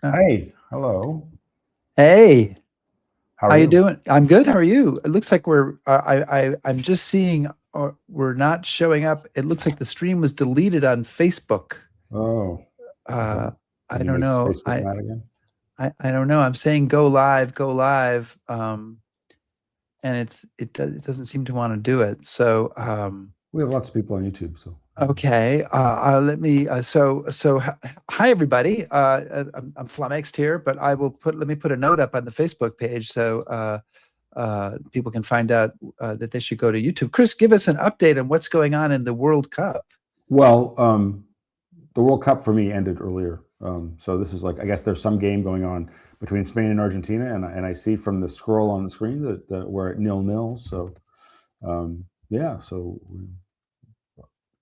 Hey, hello. Hey, How how are you you? doing? I'm good. How are you? It looks like I'm just seeing we're not showing up. It looks like the stream was deleted on Facebook. Oh, okay. Uh, I Did you don't make know. Facebook mad again? I don't know. I'm saying go live, and it doesn't seem to want to do it. So We have lots of people on YouTube, so okay, let me. Hi everybody. I'm flummoxed here, but I will put. Let me put a note up on the Facebook page so people can find out that they should go to YouTube. Chris, give us an update on what's going on in the World Cup. well, the World Cup for me ended earlier. So this is like I guess there's some game going on between Spain and Argentina, and I see from the scroll on the screen that we're at 0-0. So yeah, so we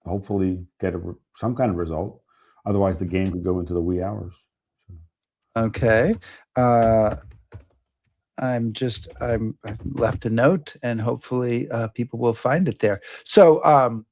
hopefully get some kind of result. Otherwise, the game could go into the wee hours. So, Okay. Uh, I've left a note, and hopefully people will find it there. So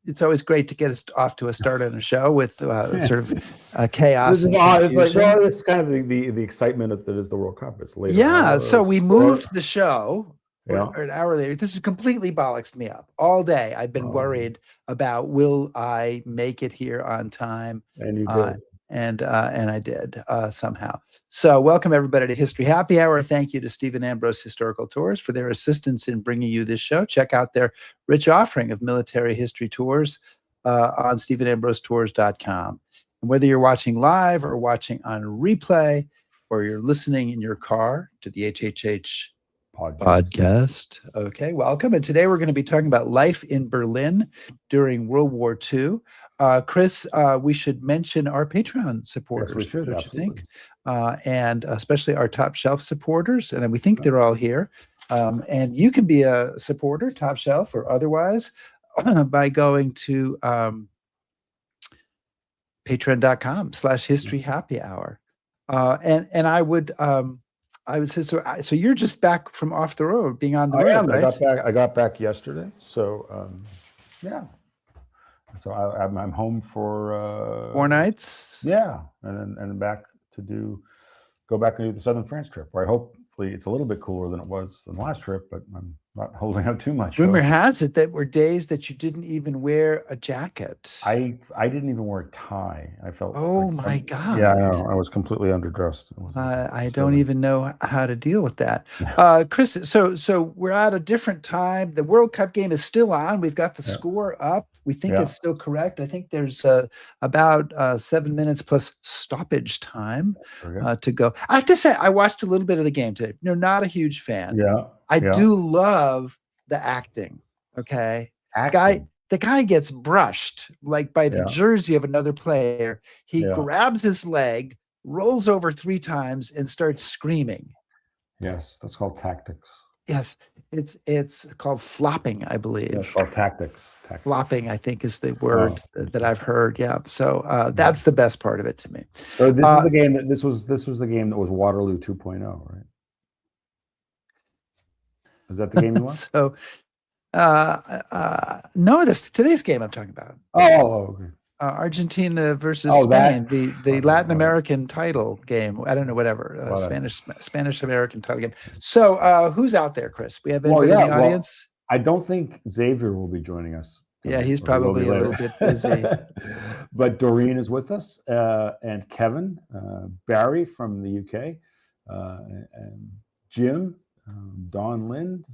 it's always great to get us off to a start on a show with sort of This chaos is and odd. It's like, confusion. well, it's kind of the excitement that is the World Cup. It's later Yeah, so hours. we moved the show Yeah. or an hour later. This is completely bollocks me up. All day I've been Um, worried about will I make it here on time, and you uh, did. and I did somehow. So welcome everybody to History Happy Hour. Thank you to Stephen Ambrose Historical Tours for their assistance in bringing you this show. Check out their rich offering of military history tours on stephenambrosetours.com. And whether you're watching live or watching on replay, or you're listening in your car to the HHH Podcast. podcast. Okay, welcome. And today we're going to be talking about life in Berlin during World War II. Chris, we should mention our Patreon Yes, we supporters, should. don't you Absolutely. think? And especially our top shelf supporters. And we think they're all here. And you can be a supporter, top shelf or otherwise, by going to patreon.com/history happy hour. And I would say so. So you're just back from off the road, being on the I road, am. I right? got back. I got back yesterday. So yeah. So I'm home for 4 nights. yeah, and back to go back and do the Southern France trip, where I hopefully it's a little bit cooler than it was than the last trip, but I'm not holding out too much. Rumor So has it that were days that you didn't even wear a jacket. I didn't even wear a tie. I felt Oh like my yeah, I God. know. I was completely underdressed. It was I don't silly. even know how to deal with that. Chris, so we're at a different time. The World Cup game is still on. We've got the Yeah. score up. We think Yeah. it's still correct. I think there's about 7 minutes plus stoppage time Very good. to go. I have to say, I watched a little bit of the game today. Not a huge fan. Yeah. I Yeah. do love the acting. Okay, Acting. the guy gets brushed like by the Yeah. jersey of another player. He Yeah. grabs his leg, rolls over 3 times, and starts screaming. Yes. That's called tactics. Yes, it's called flopping, I Yeah, it's believe. called tactics. Tactics. Flopping, I think, is the Oh. word that I've heard. Yeah, so that's the best part of it to me. So this is the game that this was the game that was Waterloo 2.0, right? Is that the game you want? So no, this today's game I'm talking about. Oh, okay. Argentina versus Oh, Spain, that. the Latin American title game. I don't know, whatever, Whatever. Spanish American title game. So who's out there, Chris? We have Well, anybody in yeah. the Well, audience? I don't think Xavier will be joining us Yeah, tonight, he's but he will be probably a later. little bit busy. But Doreen is with us, and Kevin, Barry from the UK, and Jim, Don Lind,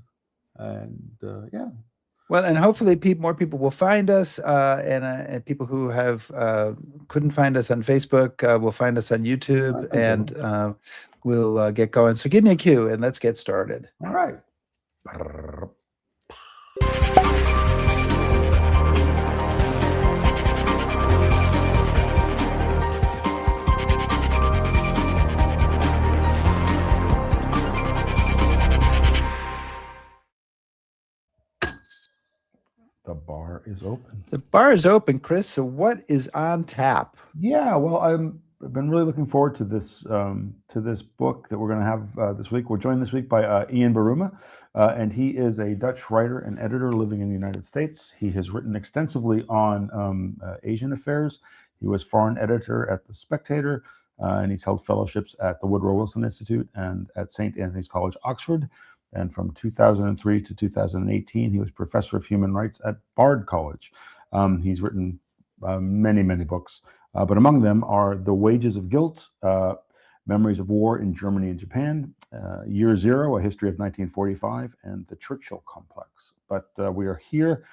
and yeah. Well, and hopefully more people will find us, and people who have couldn't find us on Facebook will find us on YouTube, I think they will. and we'll get going. So give me a cue, and let's get started. All right. The bar is open. The bar is open, Chris. So what is on tap? Yeah, well, I've been really looking forward to this book that we're going to have this week. We're joined this week by Ian Buruma, and he is a Dutch writer and editor living in the United States. He has written extensively on Asian affairs. He was foreign editor at The Spectator, and he's held fellowships at the Woodrow Wilson Institute and at St. Anthony's College, Oxford. And from 2003 to 2018, he was professor of human rights at Bard College. He's written many, many books, but among them are The Wages of Guilt, Memories of War in Germany and Japan, Year Zero, A History of 1945, and The Churchill Complex. But we are here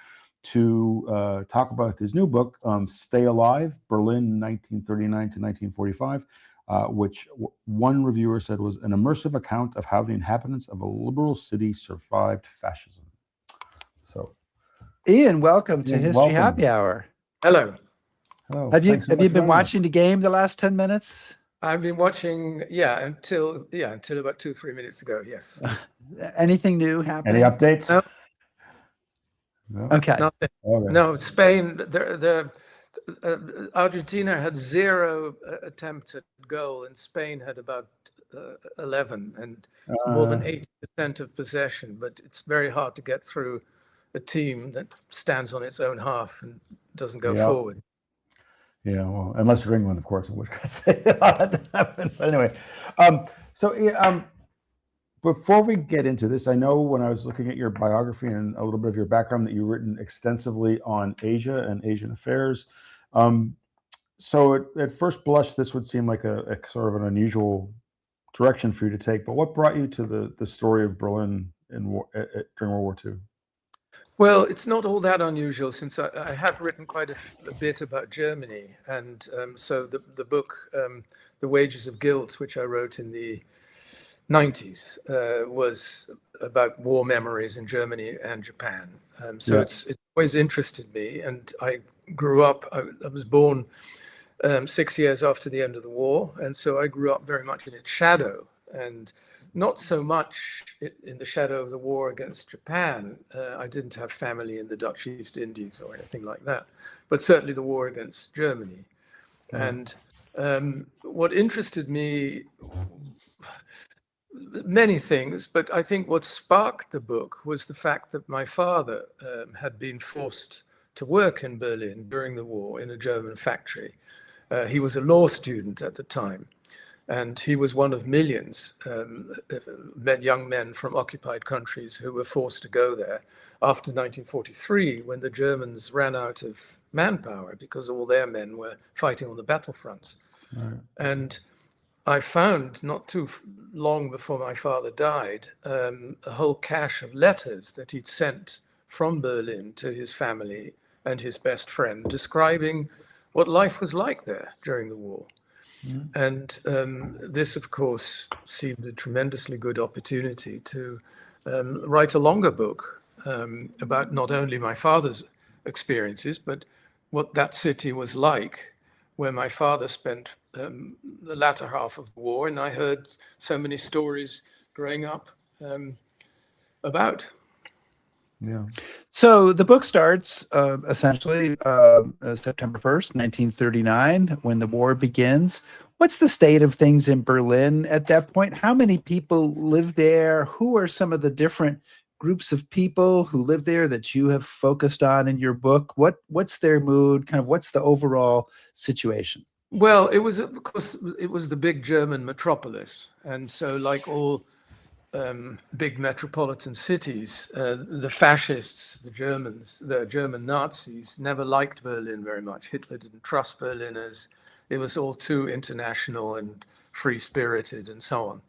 to talk about his new book, Stay Alive, Berlin 1939 to 1945, which one reviewer said was an immersive account of how the inhabitants of a liberal city survived fascism. So, Ian, welcome to Ian, History welcome. Happy Hour. Hello. Hello. Have you Thanks so much for been joining us. watching the game the last 10 minutes? I've been watching, until about 2-3 minutes ago. Yes. Anything new happening? Any updates? No. No? Okay. Nothing. Okay. No, Spain. The Argentina had 0 attempts at goal, and Spain had about 11, and it's more than 80% of possession. But it's very hard to get through a team that stands on its own half and doesn't go forward. Yeah, well, unless you're England, of course, in which case that happen. But anyway, before we get into this, I know when I was looking at your biography and a little bit of your background that you've written extensively on Asia and Asian affairs. So at first blush, this would seem like a sort of an unusual direction for you to take. But what brought you to the story of Berlin during World War II? Well, it's not all that unusual, since I have written quite a bit about Germany. And so the book, The Wages of Guilt, which I wrote in the 90s, was about war memories in Germany and Japan. So it's always interested me. And I grew up, I was born 6 years after the end of the war. And so I grew up very much in its shadow, and not so much in the shadow of the war against Japan. I didn't have family in the Dutch East Indies or anything like that, but certainly the war against Germany. And what interested me, many things, but I think what sparked the book was the fact that my father had been forced to work in Berlin during the war in a German factory. He was a law student at the time, and he was one of millions young men from occupied countries who were forced to go there after 1943, when the Germans ran out of manpower because all their men were fighting on the battlefronts. Right. And I found, not too long before my father died, a whole cache of letters that he'd sent from Berlin to his family and his best friend, describing what life was like there during the war. And this, of course, seemed a tremendously good opportunity to write a longer book about not only my father's experiences, but what that city was like, where my father spent the latter half of the war, and I heard so many stories growing up about. Yeah. So the book starts essentially September 1st, 1939, when the war begins. What's the state of things in Berlin at that point? How many people live there? Who are some of the different groups of people who live there that you have focused on in your book? What's their mood? Kind of what's the overall situation? Well, it was, of course, it was the big German metropolis. And so, like all big metropolitan cities, the fascists, the German Nazis never liked Berlin very much. Hitler didn't trust Berliners. It was all too international and free-spirited and so on.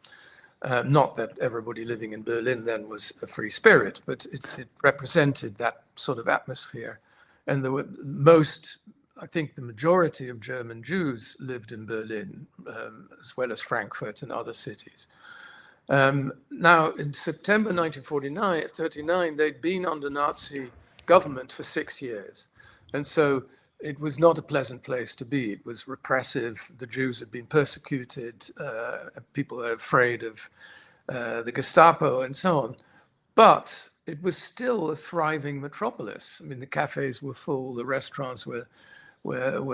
Not that everybody living in Berlin then was a free spirit, but it represented that sort of atmosphere. And there were I think the majority of German Jews lived in Berlin, as well as Frankfurt and other cities. Now, in September 1939, they'd been under Nazi government for 6 years. And so it was not a pleasant place to be. It was repressive. The Jews had been persecuted. People were afraid of the Gestapo and so on. But it was still a thriving metropolis. I mean, the cafes were full. The restaurants were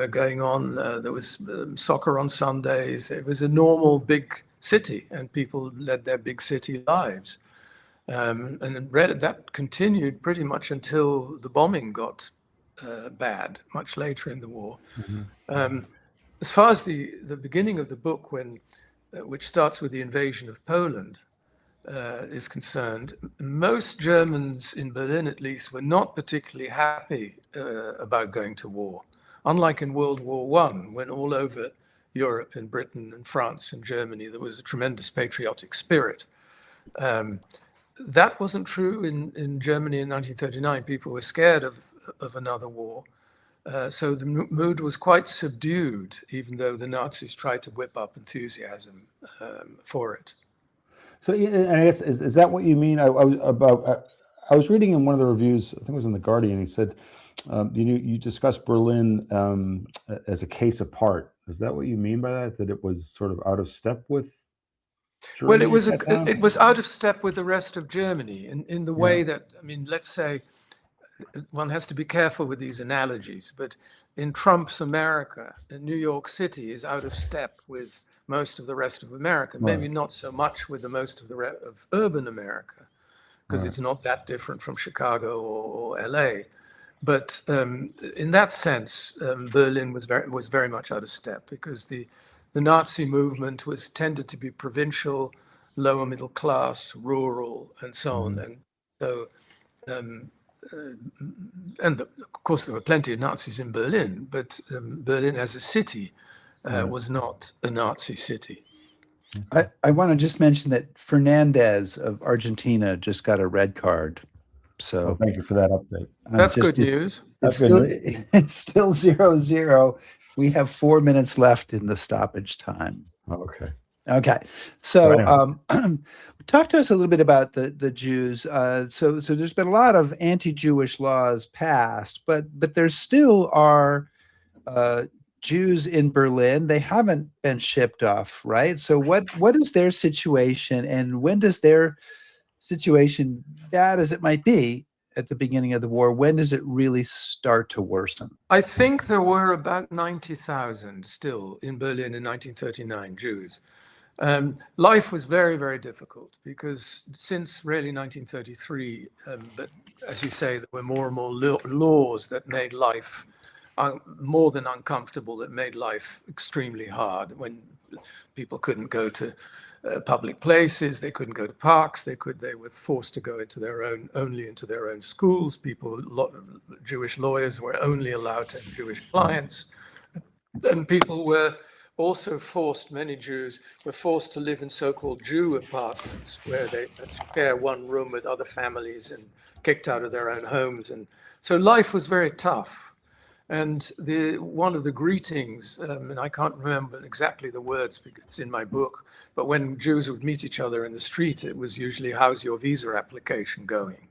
going on. There was soccer on Sundays. It was a normal big city, and people led their big city lives. And that continued pretty much until the bombing got bad, much later in the war. as far as the beginning of the book, which starts with the invasion of Poland, is concerned, most Germans in Berlin, at least, were not particularly happy about going to war. Unlike in World War I, when all over Europe, in Britain and France and Germany, there was a tremendous patriotic spirit. That wasn't true in Germany in 1939. People were scared of another war. So the mood was quite subdued, even though the Nazis tried to whip up enthusiasm for it. So, and I guess is that what you mean? I was reading in one of the reviews, I think it was in the Guardian. He said, you discussed Berlin as a case apart. Is that what you mean by that? That it was sort of out of step with Germany? Well, it was out of step with the rest of Germany in the way that, I mean, let's say, one has to be careful with these analogies, but in Trump's America, New York City is out of step with most of the rest of America. Right. Maybe not so much with the most of of urban America, because Right. it's not that different from Chicago or LA. But in that sense, Berlin was very much out of step, because the Nazi movement was tended to be provincial, lower middle class, rural, and so on. And so, of course, there were plenty of Nazis in Berlin, but Berlin as a city was not a Nazi city. I want to just mention that Fernandez of Argentina just got a red card. So thank you for that update. That's good news. It's still 0-0. We have 4 minutes left in the stoppage time. Okay. Okay. So talk to us a little bit about the Jews. So there's been a lot of anti-Jewish laws passed, but there still are Jews in Berlin. They haven't been shipped off, right? So what is their situation, and when does their situation, bad as it might be at the beginning of the war, when does it really start to worsen? I think there were about 90,000 still in Berlin in 1939, Jews. Life was very, very difficult, because since really 1933, but as you say, there were more and more laws that made life more than uncomfortable, that made life extremely hard. When people couldn't go to public places, they couldn't go to parks, they were forced to go only into their own schools. Jewish lawyers were only allowed to have Jewish clients, and people were also many Jews were forced to live in so-called Jew apartments, where they had to share one room with other families and kicked out of their own homes. And so life was very tough. And one of the greetings, and I can't remember exactly the words because it's in my book, but when Jews would meet each other in the street, it was usually, "How's your visa application going?"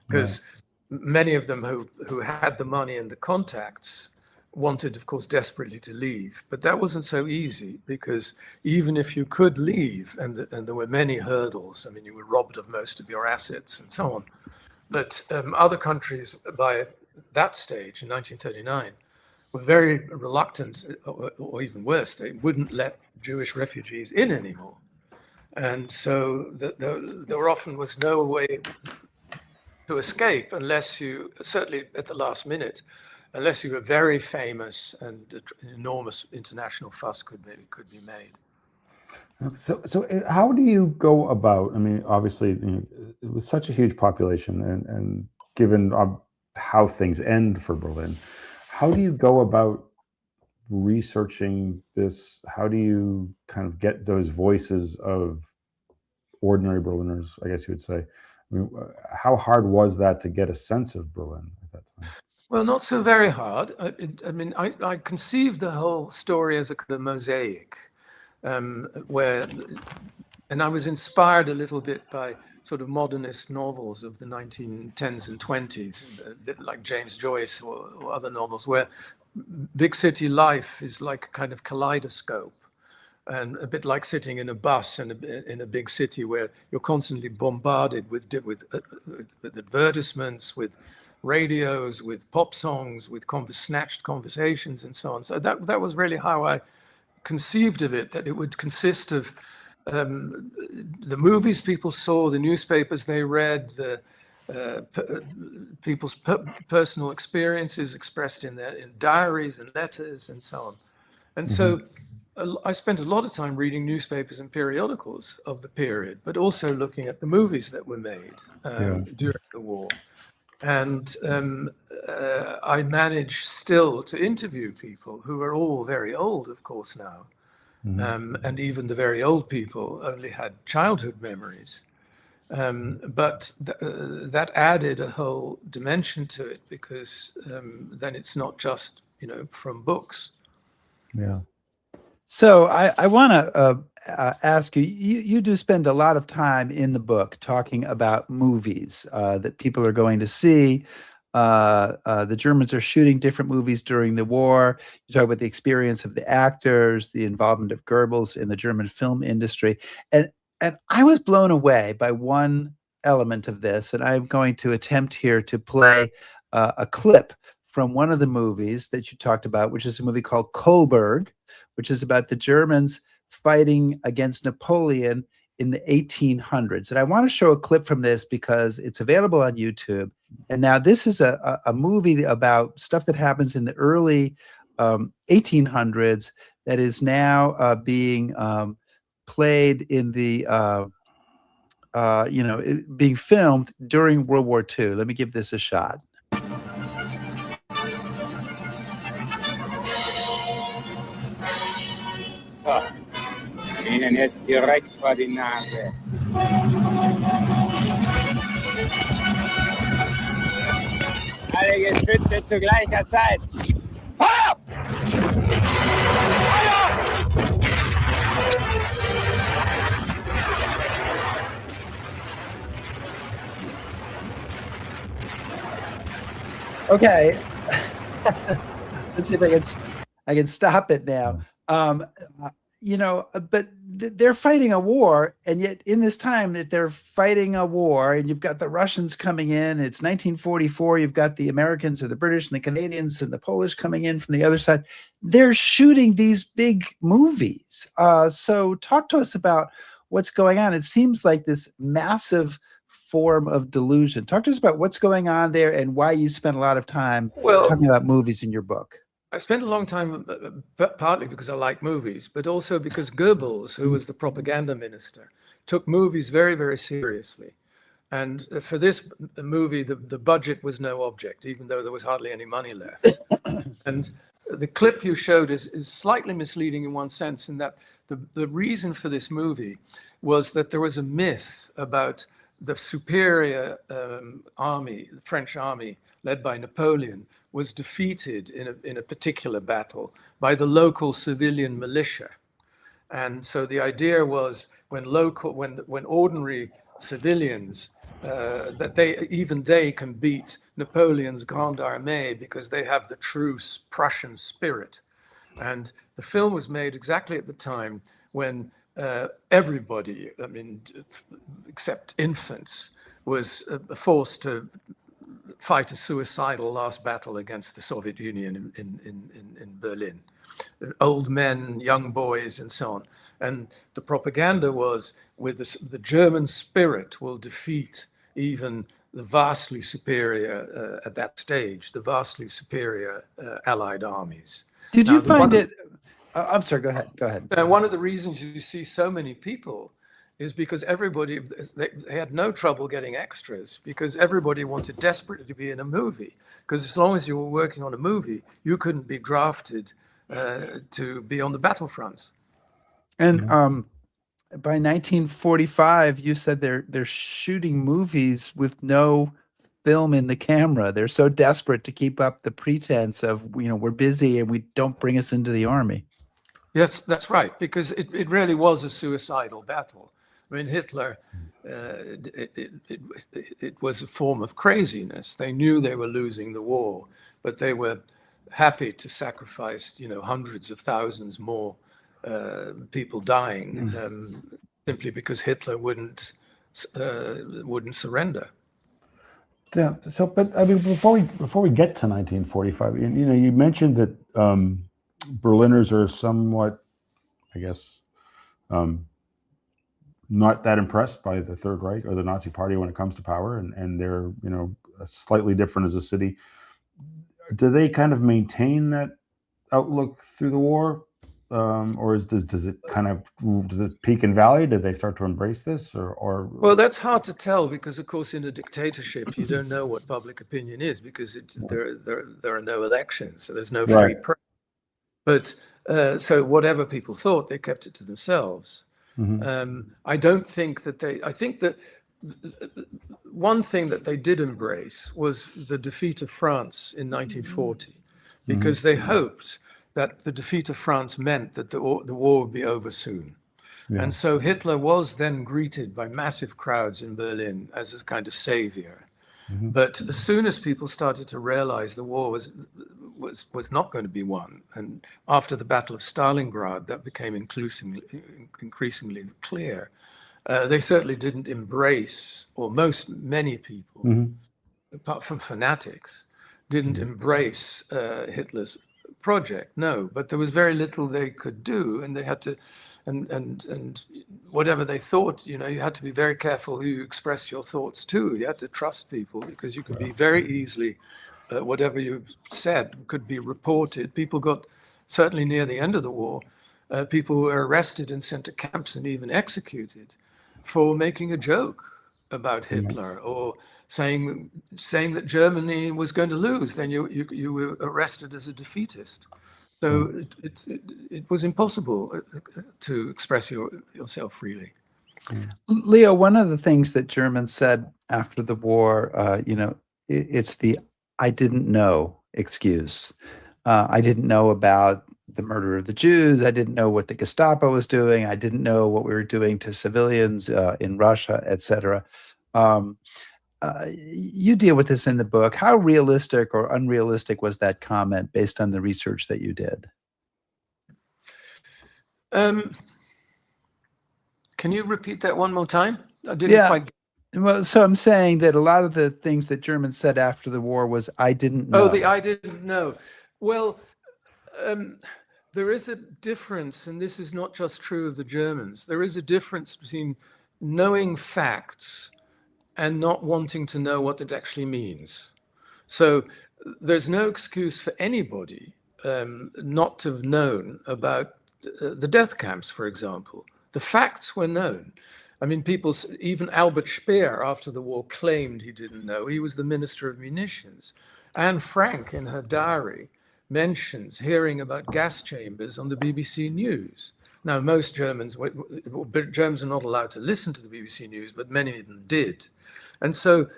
Because many of them who had the money and the contacts wanted, of course, desperately to leave. But that wasn't so easy, because even if you could leave, and there were many hurdles, I mean, you were robbed of most of your assets and so on. But other countries, by that stage in 1939, were very reluctant, or even worse, they wouldn't let Jewish refugees in anymore. And so there often was no way to escape, unless you, certainly at the last minute, unless you were very famous and an enormous international fuss could be made. So how do you go about, I mean, obviously, it was such a huge population, and given how things end for Berlin, how do you go about researching this? How do you kind of get those voices of ordinary Berliners, I guess you would say? I mean, how hard was that to get a sense of Berlin at that time? Well, not so very hard. I mean, I conceived the whole story as a kind of mosaic, and I was inspired a little bit by sort of modernist novels of the 1910s and 20s, a bit like James Joyce or other novels, where big city life is like a kind of kaleidoscope, and a bit like sitting in a bus in a big city, where you're constantly bombarded with advertisements, with radios, with pop songs, with snatched conversations, and so on. So that was really how I conceived of it, that it would consist of the movies people saw, the newspapers they read, the people's personal experiences expressed in diaries and letters and so on. And so I spent a lot of time reading newspapers and periodicals of the period, but also looking at the movies that were made during the war. And I managed still to interview people who are all very old, of course, now. And even the very old people only had childhood memories. But that added a whole dimension to it, because then it's not just, from books. Yeah. So I want to ask you, you do spend a lot of time in the book talking about movies that people are going to see. The Germans are shooting different movies during the war. You talk about the experience of the actors, the involvement of Goebbels in the German film industry. And I was blown away by one element of this, and I'm going to attempt here to play a clip from one of the movies that you talked about, which is a movie called Kohlberg, which is about the Germans fighting against Napoleon in the 1800s. And I want to show a clip from this because it's available on YouTube. And now this is a movie about stuff that happens in the early 1800s that is now being played in the, being filmed during World War II. Let me give this a shot. So, Ihnen jetzt direkt vor die Nase. Alle Geschütze zu gleicher Zeit. Feuer! Feuer! Okay. Let's see if I can stop it now. But they're fighting a war, and yet in this time that they're fighting a war, and you've got the Russians coming in, it's 1944, you've got the Americans and the British and the Canadians and the Polish coming in from the other side. They're shooting these big movies. So talk to us about what's going on. It seems like this massive form of delusion. Talk to us about what's going on there and why you spent a lot of time talking about movies in your book. I spent a long time, partly because I like movies, but also because Goebbels, who was the propaganda minister, took movies very, very seriously. And for this movie, the budget was no object, even though there was hardly any money left. And the clip you showed is slightly misleading in one sense, in that the reason for this movie was that there was a myth about the superior army, the French army, led by Napoleon, was defeated in a particular battle by the local civilian militia. And so the idea was when ordinary civilians, that they can beat Napoleon's Grande Armée because they have the true Prussian spirit. And the film was made exactly at the time when everybody, except infants, was forced to fight a suicidal last battle against the Soviet Union in Berlin. Old men, young boys, and so on. And the propaganda was, with the German spirit will defeat even the vastly superior, at that stage, the vastly superior Allied armies. Did you find it? I'm sorry, go ahead. One of the reasons you see so many people is because they had no trouble getting extras, because everybody wanted desperately to be in a movie. Because as long as you were working on a movie, you couldn't be drafted to be on the battlefronts. And by 1945, you said they're shooting movies with no film in the camera. They're so desperate to keep up the pretense of, we're busy and we don't bring us into the army. Yes, that's right, because it really was a suicidal battle. I mean, Hitler, it was a form of craziness. They knew they were losing the war, but they were happy to sacrifice, hundreds of thousands more people dying, simply because Hitler wouldn't surrender. Yeah. So, but before we get to 1945, you mentioned that Berliners are somewhat, I guess, not that impressed by the Third Reich or the Nazi Party when it comes to power, and they're slightly different as a city. Do they kind of maintain that outlook through the war? or does it kind of does it peak and valley? Did they start to embrace this, or Well, that's hard to tell because, of course, in a dictatorship, you don't know what public opinion is because there are no elections, so there's no free Right. press. But so whatever people thought, they kept it to themselves. I don't think that I think that one thing that they did embrace was the defeat of France in 1940, because they hoped that the defeat of France meant that the war would be over soon. Yeah. And so Hitler was then greeted by massive crowds in Berlin as a kind of savior. But as soon as people started to realize the war was not going to be won, and after the Battle of Stalingrad, that became increasingly clear, they certainly didn't embrace, or many people, apart from fanatics, didn't embrace Hitler's project. No, but there was very little they could do, and they had to, and whatever they thought, you had to be very careful who you expressed your thoughts to. You had to trust people because you could be very easily, whatever you said could be reported. People got, certainly near the end of the war, people were arrested and sent to camps and even executed for making a joke about Hitler or saying that Germany was going to lose. Then you were arrested as a defeatist. So it was impossible to express yourself freely. Leo, one of the things that Germans said after the war, it's the "I didn't know" excuse. I didn't know about the murder of the Jews. I didn't know what the Gestapo was doing. I didn't know what we were doing to civilians in Russia, etc. You deal with this in the book. How realistic or unrealistic was that comment based on the research that you did? Can you repeat that one more time? I didn't quite. Well, so I'm saying that a lot of the things that Germans said after the war was, "I didn't know." Oh, I didn't know. Well, there is a difference, and this is not just true of the Germans. There is a difference between knowing facts and not wanting to know what it actually means. So there's no excuse for anybody not to have known about the death camps, for example. The facts were known. I mean, even Albert Speer after the war claimed he didn't know. He was the Minister of Munitions. Anne Frank, in her diary, mentions hearing about gas chambers on the BBC News. Now, most Germans are not allowed to listen to the BBC News, but many of them did. And so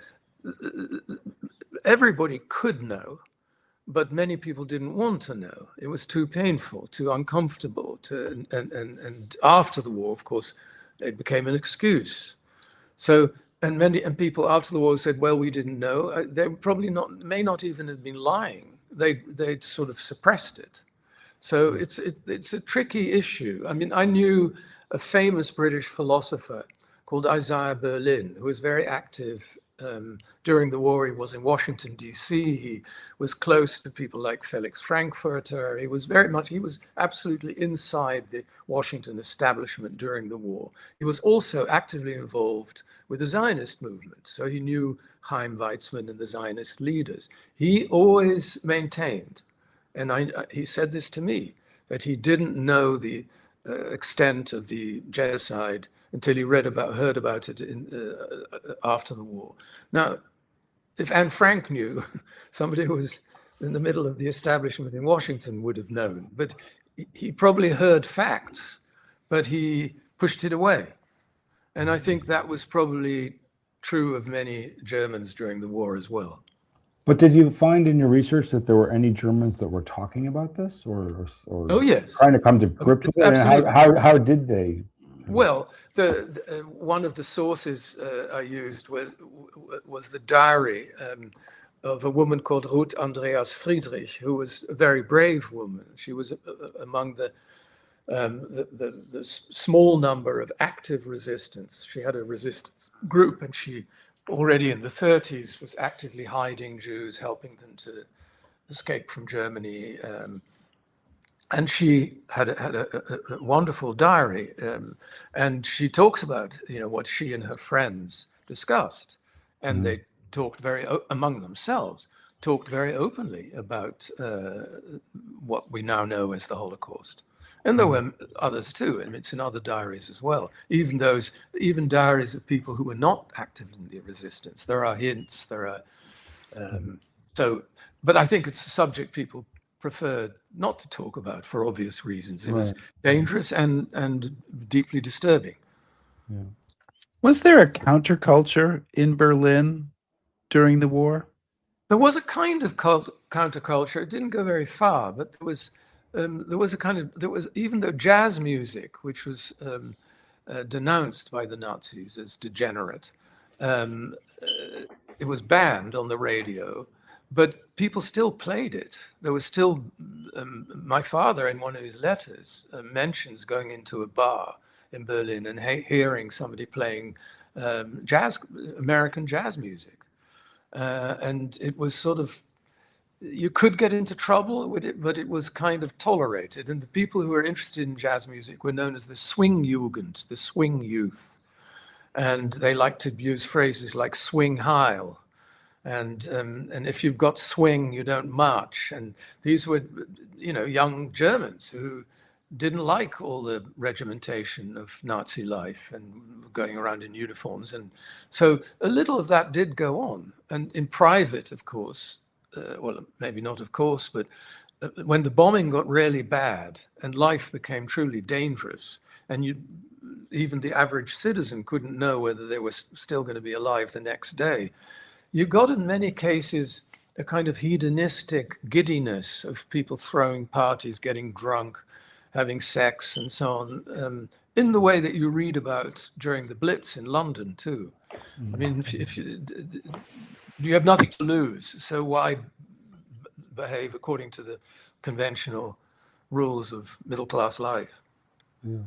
everybody could know, but many people didn't want to know. It was too painful, too uncomfortable. And after the war, of course, it became an excuse. So, and people after the war said, well, we didn't know. They probably may not even have been lying. They'd sort of suppressed it. So it's a tricky issue. I mean, I knew a famous British philosopher called Isaiah Berlin, who was very active during the war. He was in Washington, D.C. He was close to people like Felix Frankfurter. He was absolutely inside the Washington establishment during the war. He was also actively involved with the Zionist movement. So he knew Chaim Weizmann and the Zionist leaders. He always maintained, and he said this to me, that he didn't know the extent of the genocide until he heard about it after the war. Now, if Anne Frank knew, somebody who was in the middle of the establishment in Washington would have known. But he probably heard facts, but he pushed it away. And I think that was probably true of many Germans during the war as well. But did you find in your research that there were any Germans that were talking about this, or oh yes, trying to come to grips with it? Absolutely. And how did they? Well, one of the sources I used was the diary of a woman called Ruth Andreas Friedrich, who was a very brave woman. She was among the small number of active resistance. She had a resistance group, and she already in the 30s was actively hiding Jews, helping them to escape from Germany. And she had a wonderful diary, and she talks about what she and her friends discussed, and they talked among themselves, talked very openly about what we now know as the Holocaust. And there were others too, and it's in other diaries as well. Even diaries of people who were not active in the resistance. There are hints. There are but I think it's a subject people preferred not to talk about for obvious reasons. It was dangerous and deeply disturbing. Yeah. Was there a counterculture in Berlin during the war? There was a kind of counterculture. It didn't go very far, but there was even though jazz music, which was denounced by the Nazis as degenerate, it was banned on the radio, but people still played it. There was still, my father in one of his letters mentions going into a bar in Berlin and hearing somebody playing American jazz music. And it was sort of, you could get into trouble with it, but it was kind of tolerated. And the people who were interested in jazz music were known as the swing Jugend, the swing youth. And they liked to use phrases like swing heil. And if you've got swing, you don't march. And these were, young Germans who didn't like all the regimentation of Nazi life and going around in uniforms. And so a little of that did go on. And in private, of course, well, maybe not of course, but when the bombing got really bad and life became truly dangerous, and even the average citizen couldn't know whether they were still going to be alive the next day, you got in many cases a kind of hedonistic giddiness of people throwing parties, getting drunk, having sex and so on, in the way that you read about during the Blitz in London too. I mean, if you have nothing to lose, so why behave according to the conventional rules of middle-class life? Yeah.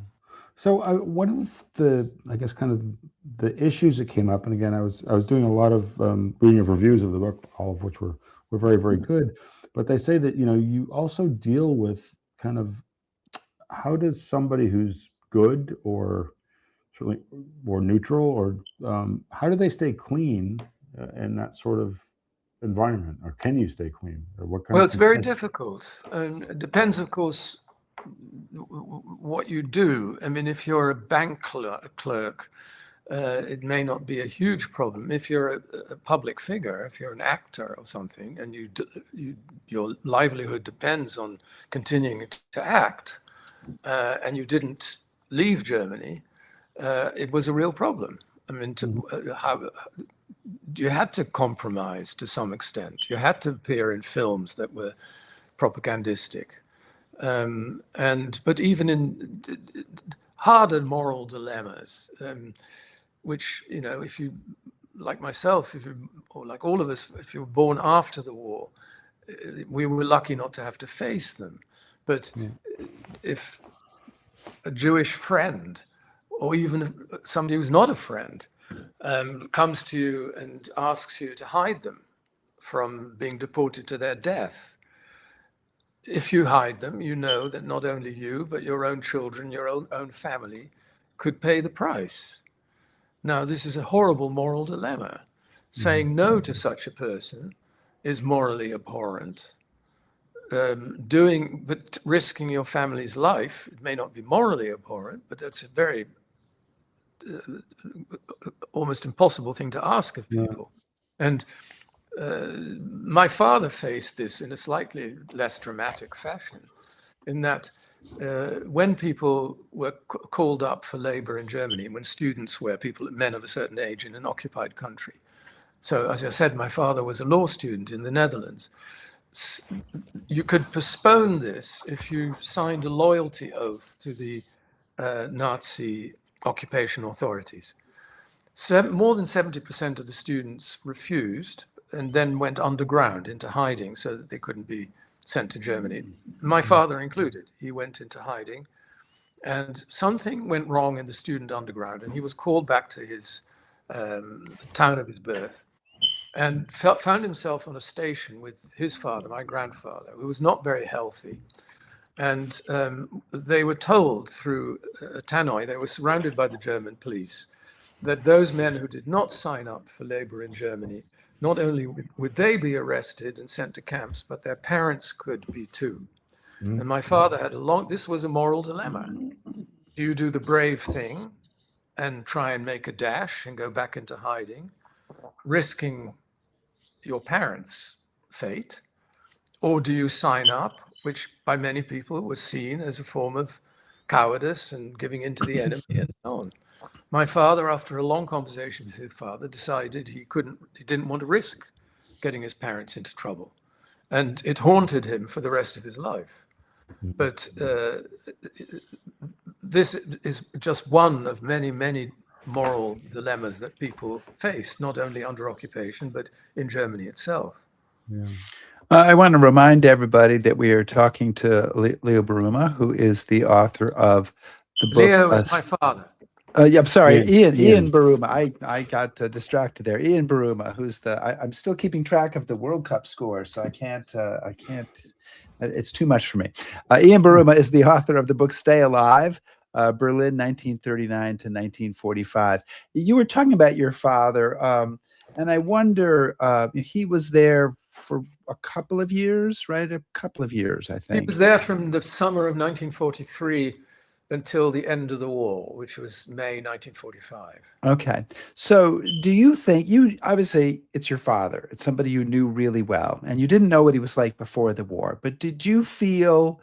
So one of the, I guess, kind of the issues that came up, and again, I was doing a lot of reading of reviews of the book, all of which were very, very good. But they say that, you also deal with kind of how does somebody who's good or certainly or neutral or how do they stay clean in that sort of environment, or can you stay clean, or what kind Well, of it's very consent? difficult, and it depends, of course, what you do. I mean, if you're a bank clerk, it may not be a huge problem. If you're a public figure, if you're an actor or something, and your livelihood depends on continuing to act, and you didn't leave Germany, it was a real problem. I mean, you had to compromise to some extent. You had to appear in films that were propagandistic. But even in harder moral dilemmas, which, if you, like myself, or like all of us, if you were born after the war, we were lucky not to have to face them. But if a Jewish friend, or even somebody who's not a friend, comes to you and asks you to hide them from being deported to their death, if you hide them, you know that not only you, but your own children, your own family could pay the price. Now, this is a horrible moral dilemma. Saying no to such a person is morally abhorrent. But risking your family's life, it may not be morally abhorrent, but that's a very almost impossible thing to ask of people. And my father faced this in a slightly less dramatic fashion, in that when people were called up for labor in Germany, when students were men of a certain age in an occupied country. So, as I said, my father was a law student in the Netherlands. You could postpone this if you signed a loyalty oath to the Nazi occupation authorities. More than 70% of the students refused and then went underground into hiding so that they couldn't be sent to Germany. My father included. He went into hiding, and something went wrong in the student underground, and he was called back to his town of his birth, and found himself on a station with his father, my grandfather, who was not very healthy. And they were told through a tannoy, they were surrounded by the German police, that those men who did not sign up for labor in Germany, not only would they be arrested and sent to camps, but their parents could be too. And my father had this was a moral dilemma. Do you do the brave thing and try and make a dash and go back into hiding, risking your parents' fate? Or do you sign up, which by many people was seen as a form of cowardice and giving in to the enemy and so on? My father, after a long conversation with his father, decided he didn't want to risk getting his parents into trouble. And it haunted him for the rest of his life. But this is just one of many, many moral dilemmas that people face, not only under occupation, but in Germany itself. Yeah. I want to remind everybody that we are talking to Leo Buruma, who is the author of the book. Leo is my father. Yeah, I'm sorry, Ian. Ian Buruma. I got distracted there. Ian Buruma, who's I'm still keeping track of the World Cup score, so I can't. It's too much for me. Ian Buruma is the author of the book Stay Alive, Berlin, 1939 to 1945. You were talking about your father, and I wonder, he was there for a couple of years, right? A couple of years, I think. He was there from the summer of 1943 until the end of the war, which was May 1945. Okay. So do you think obviously it's your father, it's somebody you knew really well, and you didn't know what he was like before the war, but did you feel,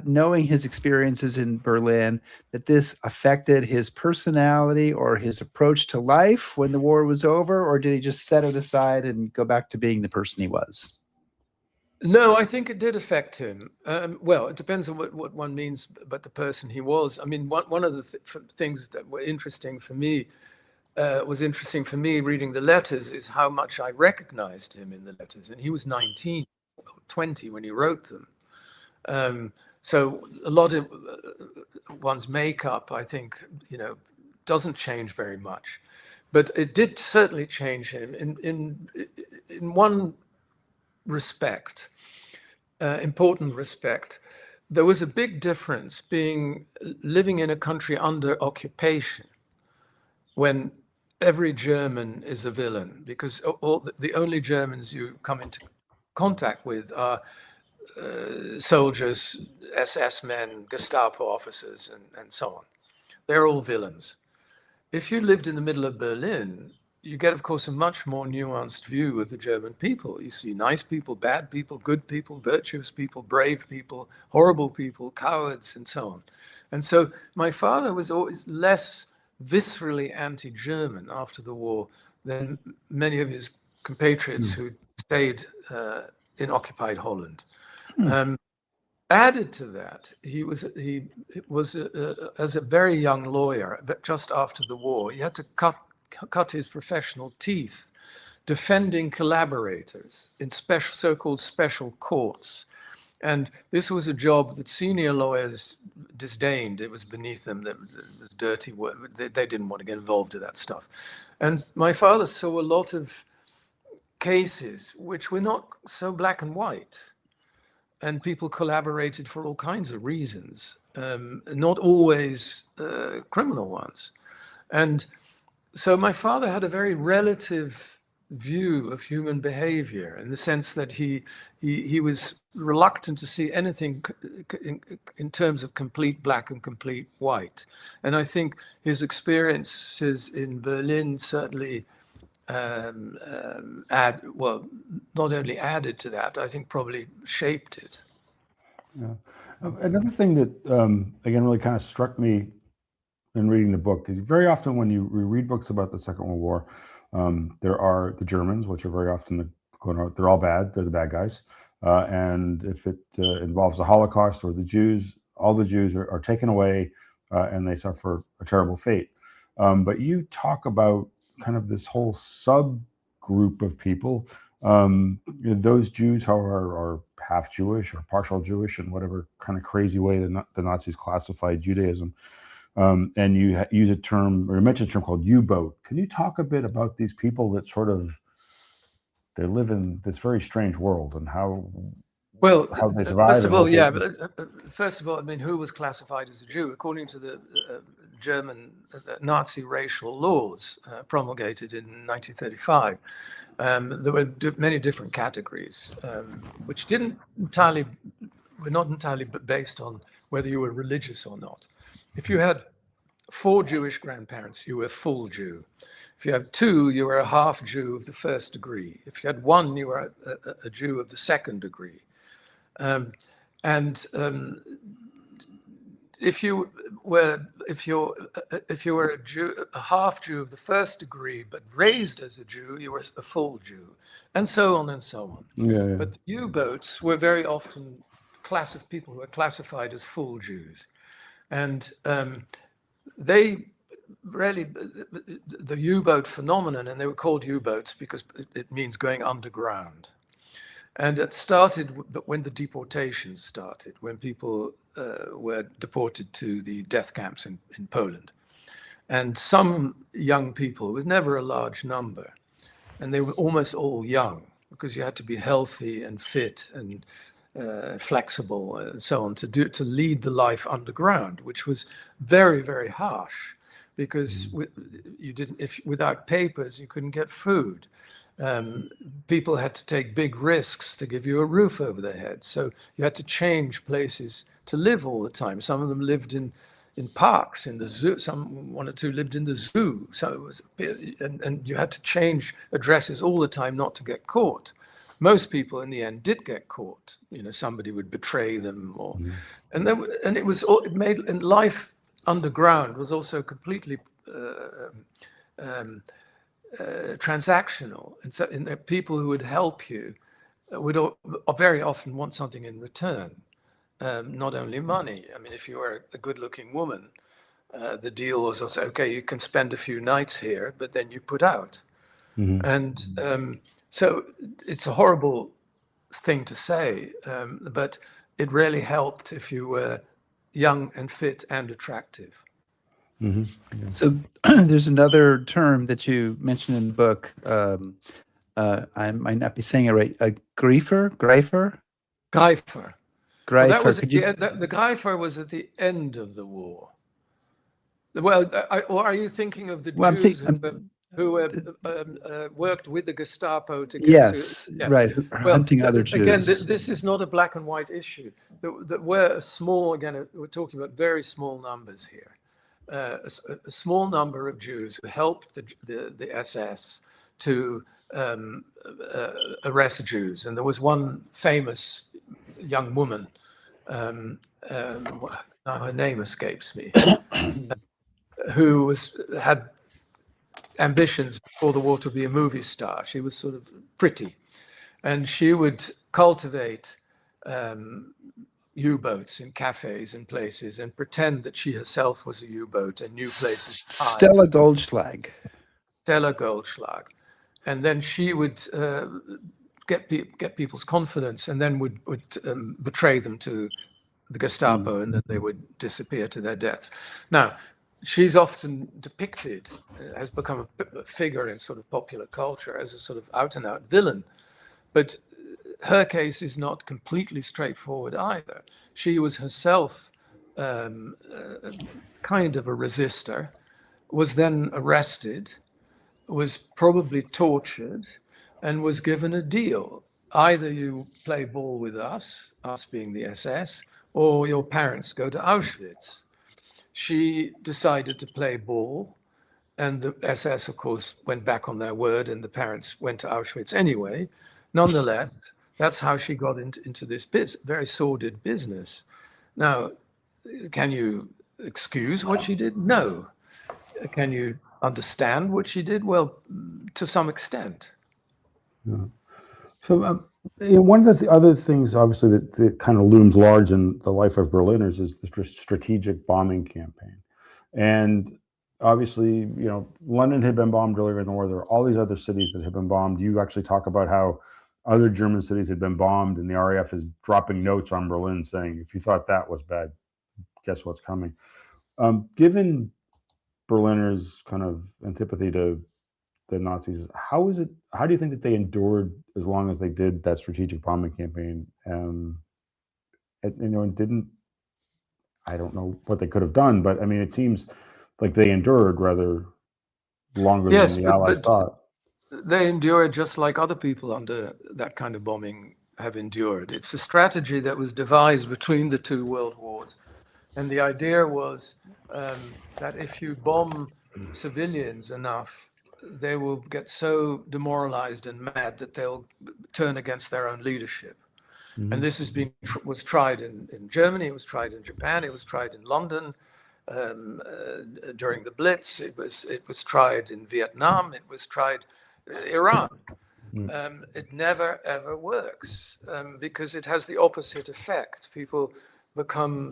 knowing his experiences in Berlin, that this affected his personality or his approach to life when the war was over, or did he just set it aside and go back to being the person he was? No, I think it did affect him. Well, it depends on what one means, but the person he was. I mean, one of the things that were interesting for me, reading the letters, is how much I recognized him in the letters. And he was 19, 20 when he wrote them. So a lot of one's makeup, I think, doesn't change very much. But it did certainly change him in one respect. Important respect. There was a big difference living in a country under occupation, when every German is a villain, because the only Germans you come into contact with are soldiers, SS men, Gestapo officers, and so on. They're all villains. If you lived in the middle of Berlin, you get, of course, a much more nuanced view of the German people. You see nice people, bad people, good people, virtuous people, brave people, horrible people, cowards, and so on. And so my father was always less viscerally anti-German after the war than many of his compatriots who stayed in occupied Holland. Added to that, he was as a very young lawyer, just after the war, he had to cut his professional teeth defending collaborators in so-called special courts. And this was a job that senior lawyers disdained. It was beneath them. It was dirty work. They didn't want to get involved in that stuff. And my father saw a lot of cases which were not so black and white. And people collaborated for all kinds of reasons, not always criminal ones. And so my father had a very relative view of human behavior, in the sense that he was reluctant to see anything in terms of complete black and complete white. And I think his experiences in Berlin certainly not only added to that, I think probably shaped it. Yeah. Another thing that, again, really kind of struck me in reading the book is very often when you read books about the Second World War, there are the Germans, which are very often they're all bad. They're the bad guys. And if it involves the Holocaust or the Jews, all the Jews are taken away and they suffer a terrible fate. But you talk about kind of this whole subgroup of people, those Jews who are half Jewish or partial Jewish in whatever kind of crazy way the Nazis classified Judaism. And you use a term, or you mentioned a term called U-boat. Can you talk a bit about these people that they live in this very strange world and how they survive? First of all, I mean, who was classified as a Jew? According to the German Nazi racial laws promulgated in 1935, there were many different categories, which didn't entirely were not entirely based on whether you were religious or not. If you had 4 Jewish grandparents, you were full Jew. If you have 2, you were a half Jew of the first degree. If you had 1, you were a Jew of the second degree. If you were a Jew, a half Jew of the first degree, but raised as a Jew, you were a full Jew, and so on and so on. Yeah. But the U-boats were very often people who were classified as full Jews, and they really, the U-boat phenomenon, and they were called U-boats because it means going underground. And it started when the deportations started, when people were deported to the death camps in Poland. And some young people, it was never a large number, and they were almost all young, because you had to be healthy and fit and flexible and so on to lead the life underground, which was very, very harsh, because without papers you couldn't get food. People had to take big risks to give you a roof over their head, so you had to change places to live all the time. Some of them lived in parks, in the zoo. One or two lived in the zoo. So it was, and you had to change addresses all the time not to get caught. Most people in the end did get caught. Somebody would betray them, and life underground was also completely transactional, and so people who would help you would very often want something in return, not only money. I mean, if you were a good-looking woman, the deal was also, okay, you can spend a few nights here, but then you put out. And so it's a horrible thing to say, but it really helped if you were young and fit and attractive. So there's another term that you mentioned in the book. I might not be saying it right. A griefer? Greifer. Well, that was the Greifer was at the end of the war. Well, or are you thinking of the Jews who worked with the Gestapo to get to? Right, hunting other Jews. Again, this is not a black and white issue. That we're small. Again, we're talking about very small numbers here. A small number of Jews who helped the SS to arrest Jews, and there was one famous young woman. Now her name escapes me. Who had ambitions before the war to be a movie star. She was sort of pretty, and she would cultivate U-boats in cafes and places and pretend that she herself was a U-boat and knew places. Stella Goldschlag. And then she would get people's confidence, and then would betray them to the Gestapo, and then they would disappear to their deaths. Now, she's often depicted, has become a figure in sort of popular culture as a sort of out-and-out villain, but her case is not completely straightforward either. She was herself kind of a resistor, was then arrested, was probably tortured, and was given a deal. Either you play ball with us being the SS, or your parents go to Auschwitz. She decided to play ball, and the SS, of course, went back on their word, and the parents went to Auschwitz anyway. Nonetheless, that's how she got into this very sordid business. Now, can you excuse what she did? No. Can you understand what she did? Well, to some extent. Yeah. So one of the other things, obviously, that kind of looms large in the life of Berliners is the strategic bombing campaign. And obviously, London had been bombed earlier in the war. There were all these other cities that had been bombed. You actually talk about how other German cities had been bombed, and the RAF is dropping notes on Berlin saying, if you thought that was bad, guess what's coming. Given Berliners' kind of antipathy to the Nazis, how do you think that they endured as long as they did that strategic bombing campaign? And didn't, I don't know what they could have done, but I mean, it seems like they endured rather longer than the Allies thought. They endured just like other people under that kind of bombing have endured. It's a strategy that was devised between the two world wars. And the idea was that if you bomb civilians enough, they will get so demoralized and mad that they'll turn against their own leadership. Mm-hmm. And this was tried in Germany, it was tried in Japan, it was tried in London during the Blitz, it was tried in Vietnam, it was tried Iran. It never ever works because it has the opposite effect. People become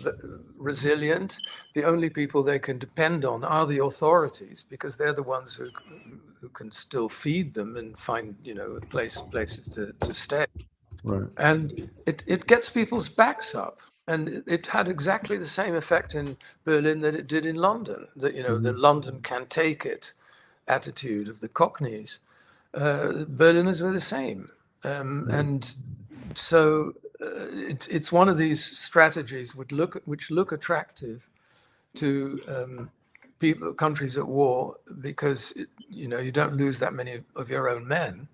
resilient. The only people they can depend on are the authorities because they're the ones who can still feed them and find places to stay. Right. And it gets people's backs up. And it had exactly the same effect in Berlin that it did in London. That the London can take it attitude of the Cockneys. Berliners were the same, and so it's one of these strategies which look attractive to countries at war because you don't lose that many of your own men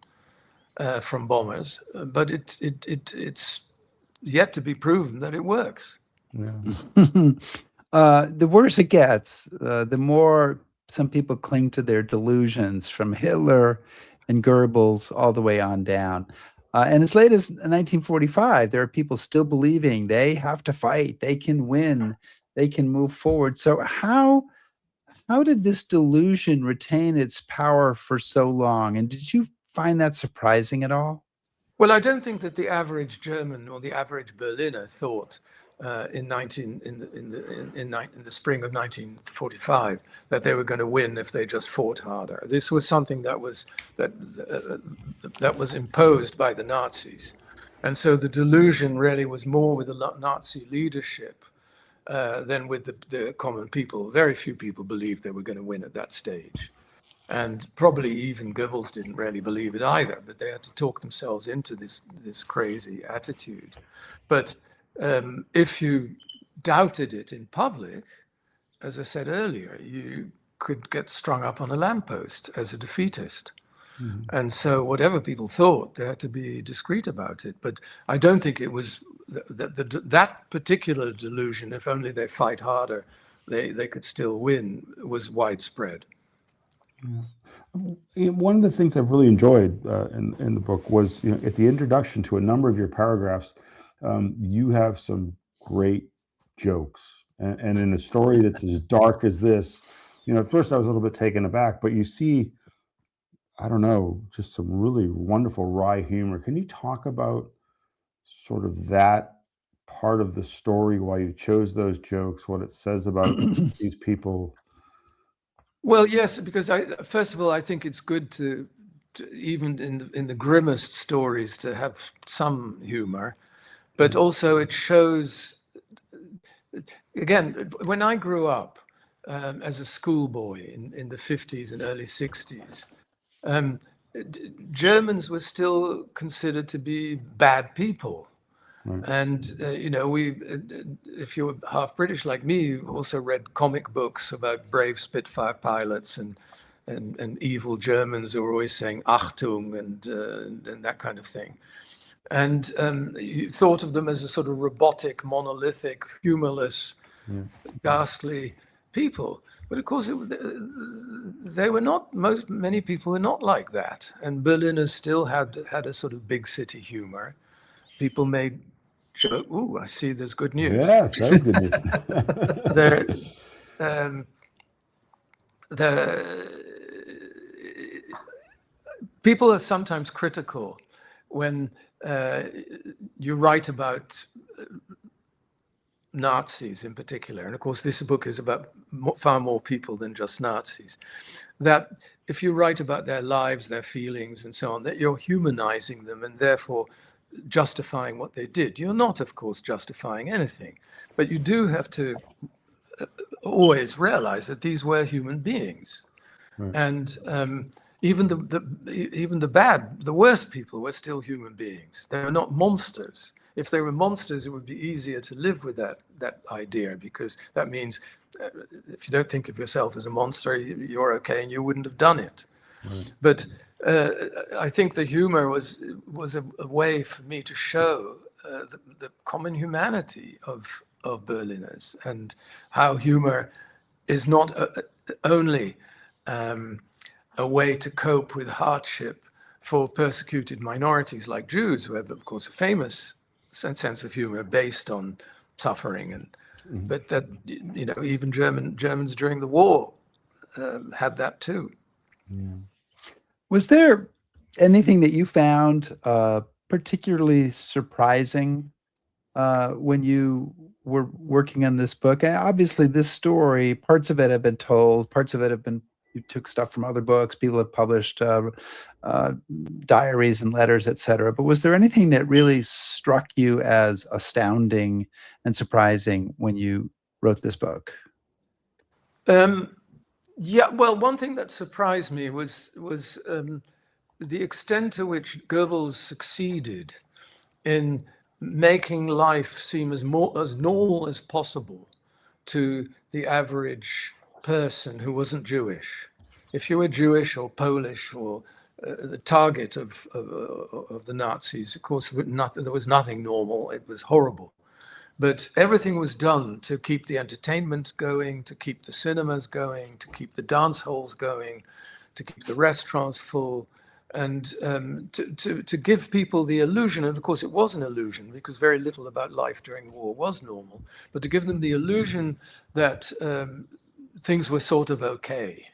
from bombers, but it's yet to be proven that it works. Yeah. The worse it gets, the more some people cling to their delusions, from Hitler and Goebbels all the way on down. And as late as 1945, there are people still believing they have to fight, they can win, they can move forward. So how did this delusion retain its power for so long? And did you find that surprising at all? Well, I don't think that the average German or the average Berliner thought in the spring of 1945 that they were going to win if they just fought harder. This was something that was imposed by the Nazis, and so the delusion really was more with the Nazi leadership than with the common people. Very few people believed they were going to win at that stage. And probably even Goebbels didn't really believe it either, but they had to talk themselves into this crazy attitude. But if you doubted it in public, as I said earlier, you could get strung up on a lamppost as a defeatist. Mm-hmm. And so whatever people thought, they had to be discreet about it. But I don't think it was that particular delusion, if only they fight harder, they could still win, was widespread. Yeah. One of the things I've really enjoyed in the book was, at the introduction to a number of your paragraphs, you have some great jokes. And in a story that's as dark as this, at first I was a little bit taken aback, but you see, I don't know, just some really wonderful wry humor. Can you talk about sort of that part of the story, why you chose those jokes, what it says about these people? Well, yes, because first of all, I think it's good to even in the grimmest stories to have some humor, but also it shows. Again, when I grew up as a schoolboy in the 50s and early 60s, Germans were still considered to be bad people. And, if you were half British like me, you also read comic books about brave Spitfire pilots and evil Germans who were always saying Achtung and that kind of thing. And you thought of them as a sort of robotic, monolithic, humorless, ghastly people. But of course, they were not. Many people were not like that. And Berliners still had a sort of big city humor. People made joke. Ooh, I see. There's good news. Yes, very good news. People are sometimes critical when you write about Nazis in particular, and of course this book is about far more people than just Nazis, that if you write about their lives, their feelings and so on, that you're humanizing them and therefore justifying what they did. You're not, of course, justifying anything, but you do have to always realize that these were human beings. Right. And even the worst people were still human beings. They were not monsters. If they were monsters, it would be easier to live with that idea, because that means if you don't think of yourself as a monster, you're okay and you wouldn't have done it. Right. But I think the humor was a way for me to show the common humanity of Berliners, and how humor is not only a way to cope with hardship for persecuted minorities like Jews, who have, of course, a famous sense of humor based on suffering, and but that, you know, even Germans during the war had that too. Yeah. Was there anything that you found particularly surprising when you were working on this book? And obviously, this story, parts of it have been told, parts of it have been, you took stuff from other books, people have published diaries and letters, etc. But was there anything that really struck you as astounding and surprising when you wrote this book? Yeah, well, one thing that surprised me was the extent to which Goebbels succeeded in making life seem as normal as possible to the average person who wasn't Jewish. If you were Jewish or Polish or the target of the Nazis, of course, there was nothing normal. It was horrible. But everything was done to keep the entertainment going, to keep the cinemas going, to keep the dance halls going, to keep the restaurants full, and to give people the illusion, and of course it was an illusion because very little about life during the war was normal, but to give them the illusion that things were sort of okay.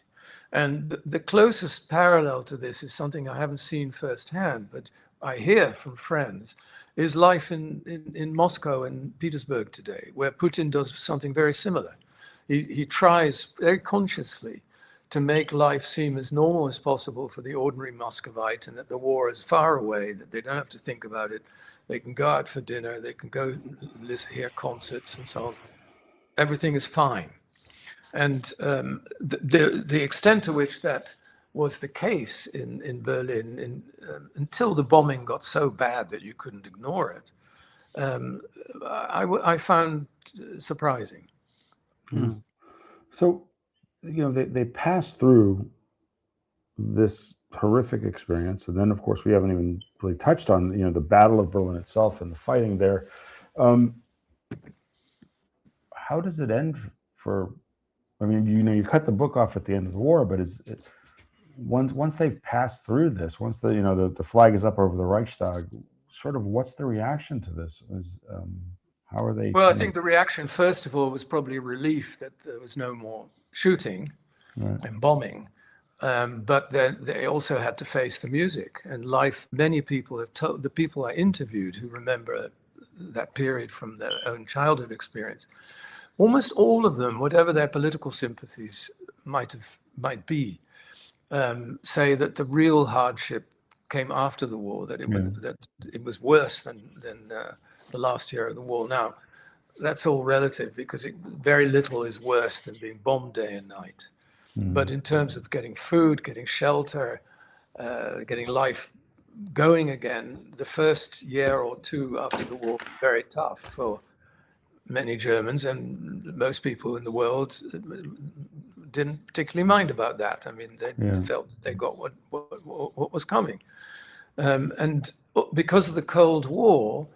And the closest parallel to this is something I haven't seen firsthand, but I hear from friends, is life in Moscow and Petersburg today, where Putin does something very similar. He tries very consciously to make life seem as normal as possible for the ordinary Muscovite, and that the war is far away, that they don't have to think about it. They can go out for dinner, they can go hear concerts and so on. Everything is fine. And the extent to which that was the case in Berlin until the bombing got so bad that you couldn't ignore it, I found surprising. Hmm. So, you know, they passed through this horrific experience, and then, of course, we haven't even really touched on, you know, the Battle of Berlin itself and the fighting there. How does it end for? I mean, you know, you cut the book off at the end of the war, but is it, once they've passed through this, once the flag is up over the Reichstag, sort of what's the reaction to this? How are they? Well, I think the reaction, first of all, was probably relief that there was no more shooting and bombing. But then they also had to face the music and life. Many people have told, the people I interviewed who remember that period from their own childhood experience, almost all of them, whatever their political sympathies might be, say that the real hardship came after the war, that it was worse than the last year of the war. Now, that's all relative because very little is worse than being bombed day and night. But in terms of getting food, getting shelter, getting life going again, the first year or two after the war was very tough for many Germans, and most people in the world didn't particularly mind about that. I mean, they felt that they got what was coming. And because of the Cold War,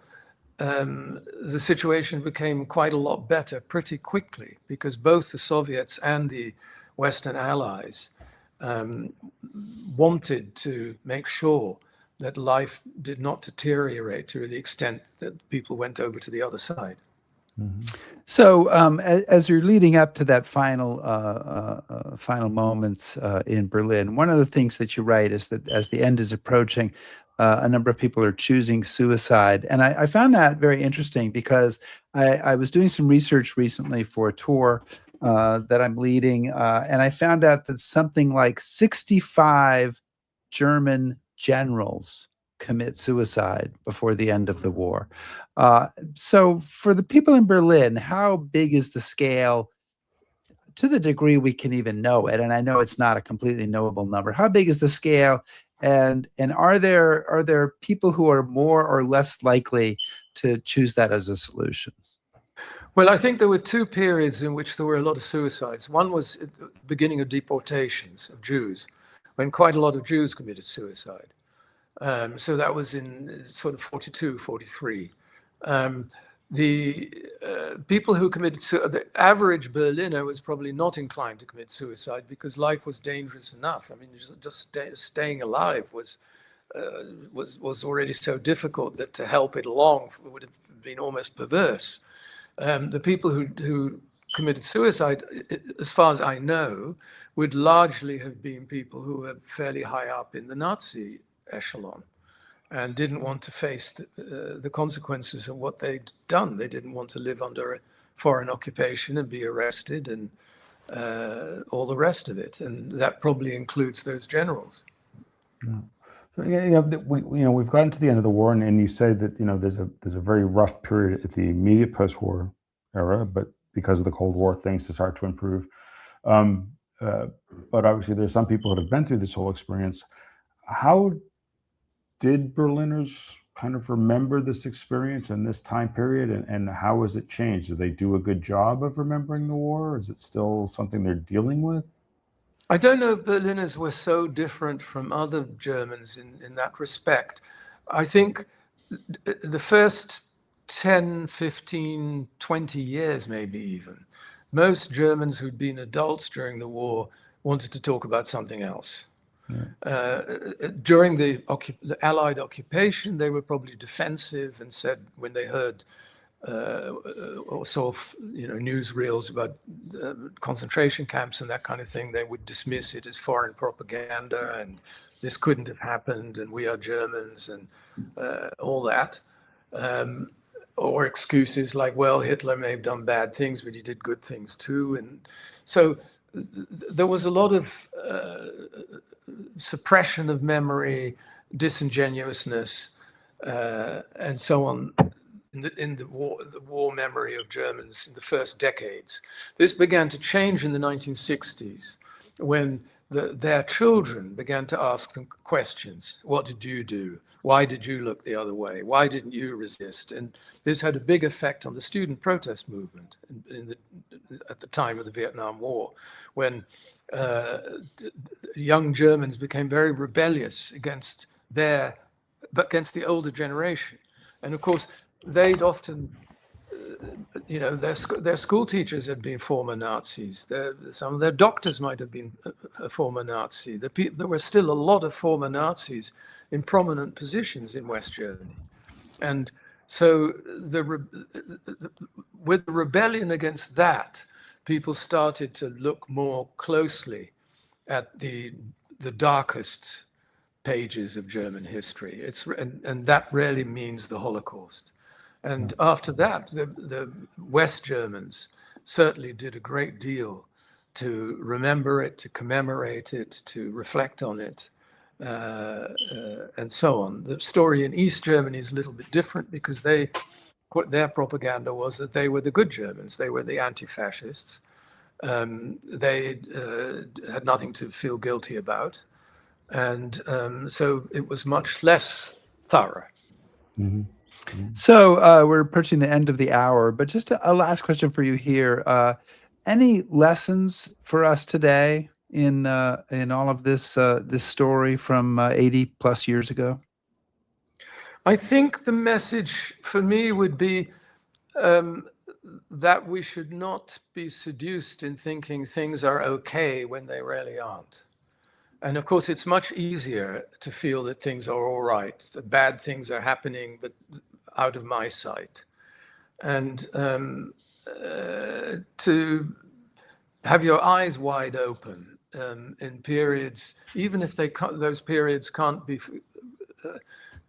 the situation became quite a lot better pretty quickly because both the Soviets and the Western allies wanted to make sure that life did not deteriorate to the extent that people went over to the other side. So as you're leading up to that final moments in Berlin, one of the things that you write is that as the end is approaching, a number of people are choosing suicide. And I found that very interesting because I was doing some research recently for a tour that I'm leading, and I found out that something like 65 German generals commit suicide before the end of the war. So for the people in Berlin, how big is the scale to the degree we can even know it? And I know it's not a completely knowable number. How big is the scale? And are there people who are more or less likely to choose that as a solution? Well, I think there were two periods in which there were a lot of suicides. One was at the beginning of deportations of Jews, when quite a lot of Jews committed suicide. So that was in sort of 42, 43. The people who committed suicide, the average Berliner was probably not inclined to commit suicide because life was dangerous enough. I mean, staying alive was already so difficult that to help it along would have been almost perverse. The people who committed suicide, as far as I know, would largely have been people who were fairly high up in the Nazi echelon and didn't want to face the consequences of what they'd done. They didn't want to live under a foreign occupation and be arrested and all the rest of it. And that probably includes those generals. Yeah. So, we've gotten to the end of the war, and you say that, there's a very rough period at the immediate post-war era, but because of the Cold War, things start to improve. But obviously, there's some people that have been through this whole experience. How did Berliners kind of remember this experience and this time period, and how has it changed? Do they do a good job of remembering the war? Or is it still something they're dealing with? I don't know if Berliners were so different from other Germans in that respect. I think the first 10, 15, 20 years, maybe even, most Germans who'd been adults during the war wanted to talk about something else. During the Allied occupation, they were probably defensive and said, when they heard or saw newsreels about concentration camps and that kind of thing, they would dismiss it as foreign propaganda and this couldn't have happened and we are Germans and all that. Or excuses like, well, Hitler may have done bad things, but he did good things too. And so there was a lot of suppression of memory, disingenuousness, and so on in the war memory of Germans in the first decades. This began to change in the 1960s when their children began to ask them questions. What did you do? Why did you look the other way? Why didn't you resist? And this had a big effect on the student protest movement at the time of the Vietnam War, when young Germans became very rebellious against the older generation. And of course, they'd often, their school teachers had been former Nazis. Some of their doctors might have been a former Nazi. There were still a lot of former Nazis in prominent positions in West Germany. And so with the rebellion against that, people started to look more closely at the darkest pages of German history. And that really means the Holocaust. And after that, the West Germans certainly did a great deal to remember it, to commemorate it, to reflect on it, and so on. The story in East Germany is a little bit different because their propaganda was that they were the good Germans. They were the anti-fascists. They had nothing to feel guilty about. And so it was much less thorough. Mm-hmm. So we're approaching the end of the hour, but just a last question for you here. Any lessons for us today in all of this this story from 80 plus years ago? I think the message for me would be that we should not be seduced in thinking things are okay when they really aren't. And of course, it's much easier to feel that things are all right, that bad things are happening, but out of my sight. And to have your eyes wide open in periods, even if those periods can't be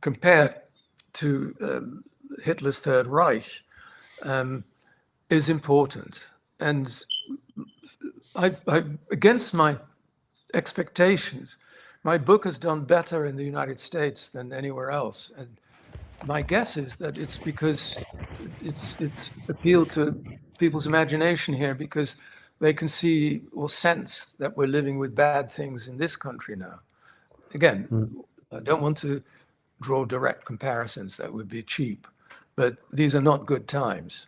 compared to Hitler's Third Reich, is important. And I against my expectations, my book has done better in the United States than anywhere else. And my guess is that it's because it's appealed to people's imagination here because they can see or sense that we're living with bad things in this country now. Again, I don't want to draw direct comparisons, that would be cheap, but these are not good times.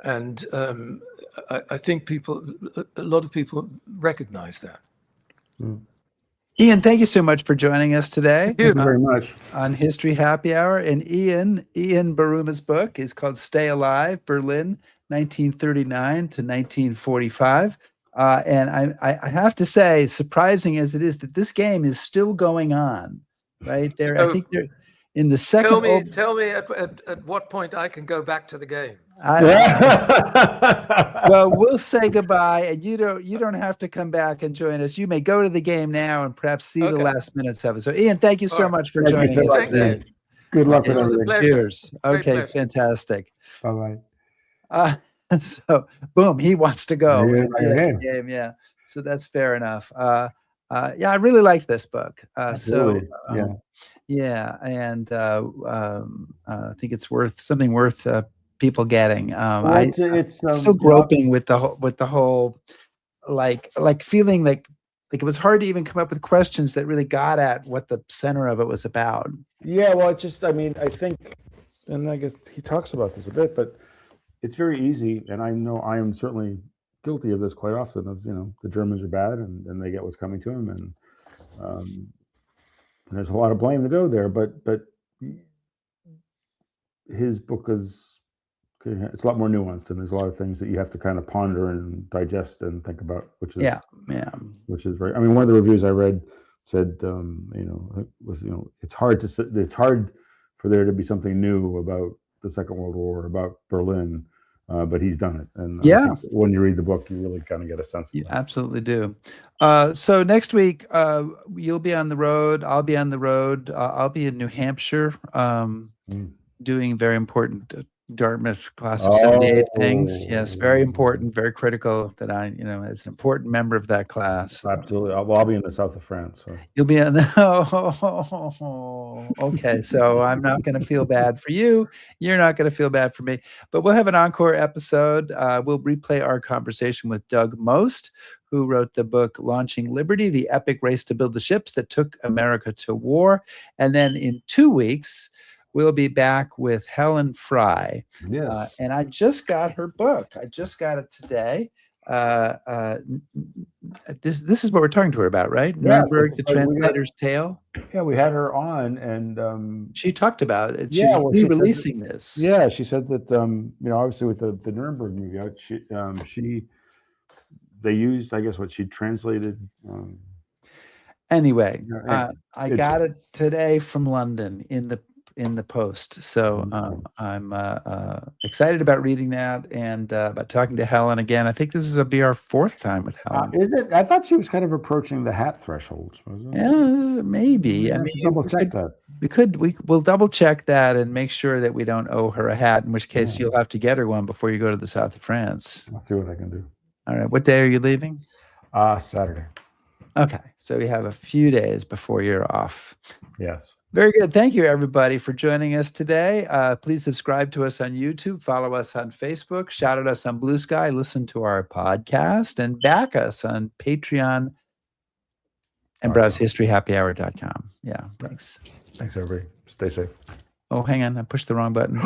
And I think a lot of people recognize that. Ian, thank you so much for joining us today Thank you. very much. on History Happy Hour. And Ian Buruma's book is called Stay Alive, Berlin, 1939 to 1945. And I have to say, surprising as it is, that this game is still going on, right? There, I So- think they're in the second. Tell me at what point I can go back to the game. Well, we'll say goodbye, and you don't have to come back and join us. You may go to the game now and perhaps see the Okay. last minutes of it. So, Ian, thank you so All right. much for Thank you joining so us much, today. Ian. Good luck with It was a everything. pleasure. Cheers. Great Okay, pleasure. fantastic. Bye-bye. So, boom, he wants to go. Yeah, and be at the yeah. game, yeah. So that's fair enough. Yeah, I really liked this book. Absolutely. Yeah, and I think it's worth people getting. Well, it's Still groping with the whole like feeling like it was hard to even come up with questions that really got at what the center of it was about. Yeah, well, I mean, I think, and I guess he talks about this a bit, but it's very easy, and I know I am certainly guilty of this quite often, of, the Germans are bad and they get what's coming to them, and there's a lot of blame to go there, but his book it's a lot more nuanced, and there's a lot of things that you have to kind of ponder and digest and think about, which is which is very. I mean, one of the reviews I read said, it's hard for there to be something new about the Second World War, about Berlin, but he's done it, and I think when you read the book, you really kind of get a sense of You that. absolutely do. So next week, you'll be on the road. I'll be on the road. I'll be in New Hampshire doing very important Dartmouth class of 78 things. Yes, very important, very critical that I, as an important member of that class. Absolutely. I'll be in the south of France. So. You'll be on the, okay. So I'm not going to feel bad for you. You're not going to feel bad for me, but we'll have an encore episode. We'll replay our conversation with Doug Most, who wrote the book Launching Liberty, the epic race to build the ships that took America to war. And then in 2 weeks, we'll be back with Helen Fry. Yes. And I just got her book. I just got it today. This is what we're talking to her about, right? Yeah, Nuremberg, the Translator's Tale. Yeah, we had her on, and She talked about it. She's she said re-releasing this. Yeah, she said that obviously with the Nuremberg movie out, they used, I guess, what she translated. Anyway, Yeah, I got it today from London in the post. So I'm excited about reading that and about talking to Helen again. I think this is be our 4th time with Helen. Is it? I thought she was kind of approaching the hat thresholds. Wasn't it? Yeah, maybe. I mean, double check that. We'll double check that and make sure that we don't owe her a hat, in which case you'll have to get her one before you go to the south of France. I'll see what I can do. All right. What day are you leaving? Saturday. Okay. So we have a few days before you're off. Yes. Very good. Thank you, everybody, for joining us today. Please subscribe to us on YouTube, follow us on Facebook, shout at us on Blue Sky, listen to our podcast, and back us on Patreon and browse historyhappyhour.com. Yeah, thanks. Thanks, everybody. Stay safe. Oh, hang on. I pushed the wrong button.